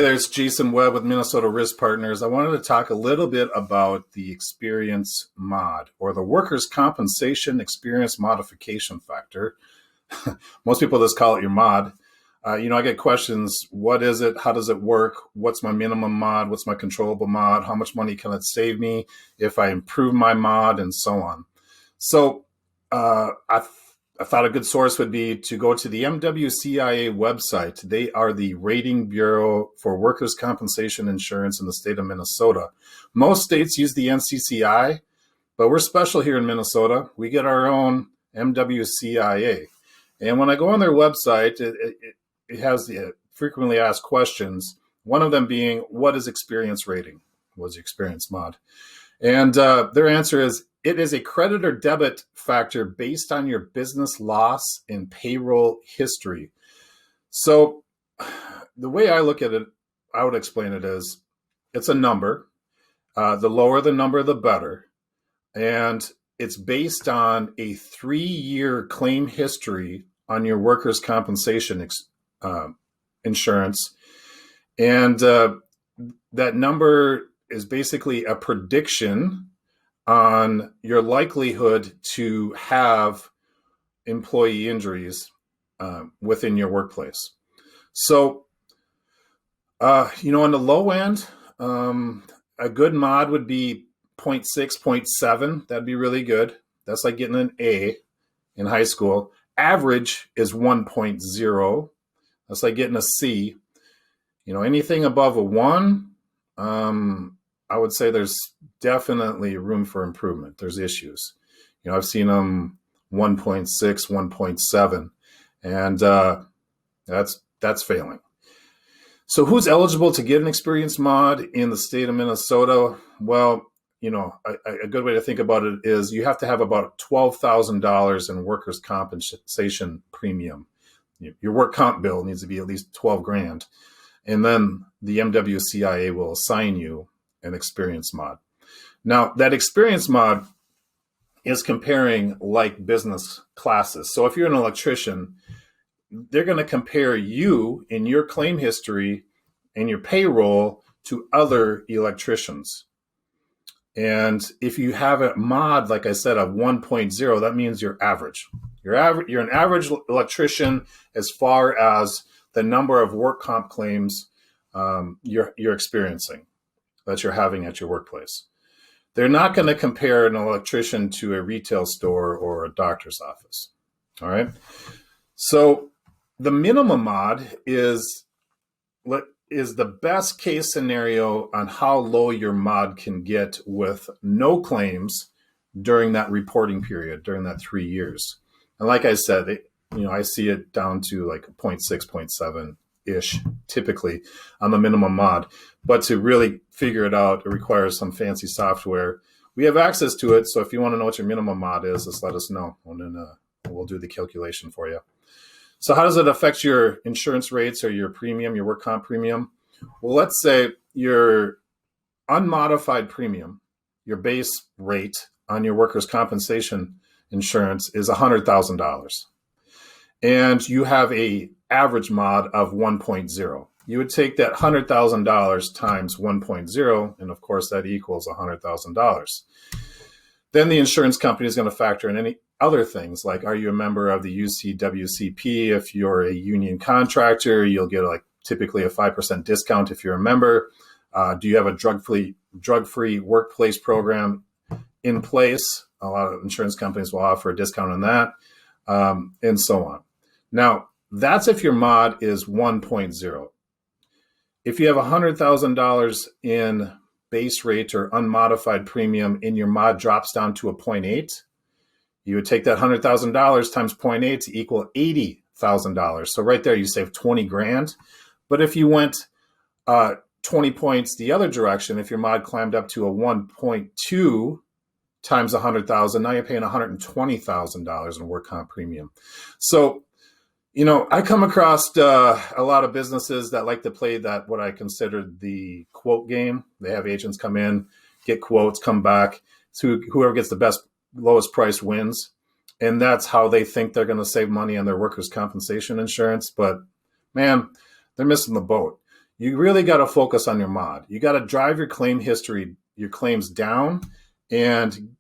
Hey there, it's Jason Webb with Minnesota Risk Partners. I wanted to talk a little bit about the experience mod, or the workers' compensation experience modification factor. Most people just call it your mod. I get questions. What is it? How does it work? What's my minimum mod? What's my controllable mod? How much money can it save me if I improve my mod, and so on? So I thought a good source would be to go to the MWCIA website. They are the rating bureau for workers' compensation insurance in the state of Minnesota. Most states use the NCCI, but we're special here in Minnesota. We get our own MWCIA. And when I go on their website, it has the frequently asked questions, one of them being, what is experience rating? What is experience mod? And their answer is, it is a credit or debit factor based on your business loss and payroll history. So the way I look at it, I would explain it as, it's a number. The lower the number, the better. And it's based on a 3-year claim history on your workers' compensation insurance. And that number is basically a prediction on your likelihood to have employee injuries within your workplace. So, on the low end, a good mod would be 0.6, 0.7. That'd be really good. That's like getting an A in high school. Average is 1.0. That's like getting a C. Anything above a 1, I would say there's definitely room for improvement. There's issues. I've seen them 1.6, 1.7, and that's failing. So who's eligible to get an experience mod in the state of Minnesota? Well, a good way to think about it is you have to have about $12,000 in workers' compensation premium. Your work comp bill needs to be at least $12,000, and then the MWCIA will assign you an experience mod. Now, that experience mod is comparing like business classes. So if you're an electrician, they're going to compare you in your claim history and your payroll to other electricians. And if you have a mod, like I said, of 1.0, that means you're average. You're an average electrician as far as the number of work comp claims you're experiencing, that you're having at your workplace. They're not going to compare an electrician to a retail store or a doctor's office. All right. So the minimum mod is the best case scenario on how low your mod can get with no claims during that reporting period, during that 3 years. And like I said, I see it down to like 0.6, 0.7-ish typically on the minimum mod. But to really figure it out, it requires some fancy software. We have access to it, so if you want to know what your minimum mod is, just let us know, and then we'll do the calculation for you. So how does it affect your insurance rates or your premium, your work comp premium? Well, let's say your unmodified premium, your base rate on your workers' compensation insurance is $100,000. And you have a average mod of 1.0. You would take that $100,000 times 1.0, and of course that equals $100,000. Then the insurance company is going to factor in any other things, like, are you a member of the UCWCP? If you're a union contractor, you'll get typically a 5% discount if you're a member. Do you have a drug-free workplace program in place? A lot of insurance companies will offer a discount on that, and so on. Now, that's if your mod is 1.0. If you have $100,000 in base rate or unmodified premium and your mod drops down to a 0.8, you would take that $100,000 times 0.8 to equal $80,000. So right there, you save $20,000. But if you went 20 points the other direction, if your mod climbed up to a 1.2 times 100,000, now you're paying $120,000 in work comp premium. So, I come across a lot of businesses that like to play that, what I consider the quote game. They have agents come in, get quotes, come back. So whoever gets the lowest price wins. And that's how they think they're going to save money on their workers' compensation insurance. But man, they're missing the boat. you really got to focus on your mod. You got to drive your claim history, your claims down, and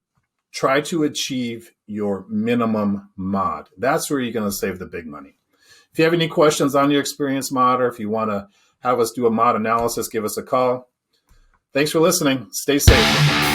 try to achieve your minimum mod. That's where you're going to save the big money. If you have any questions on your experience mod, or if you want to have us do a mod analysis, give us a call. Thanks for listening. Stay safe.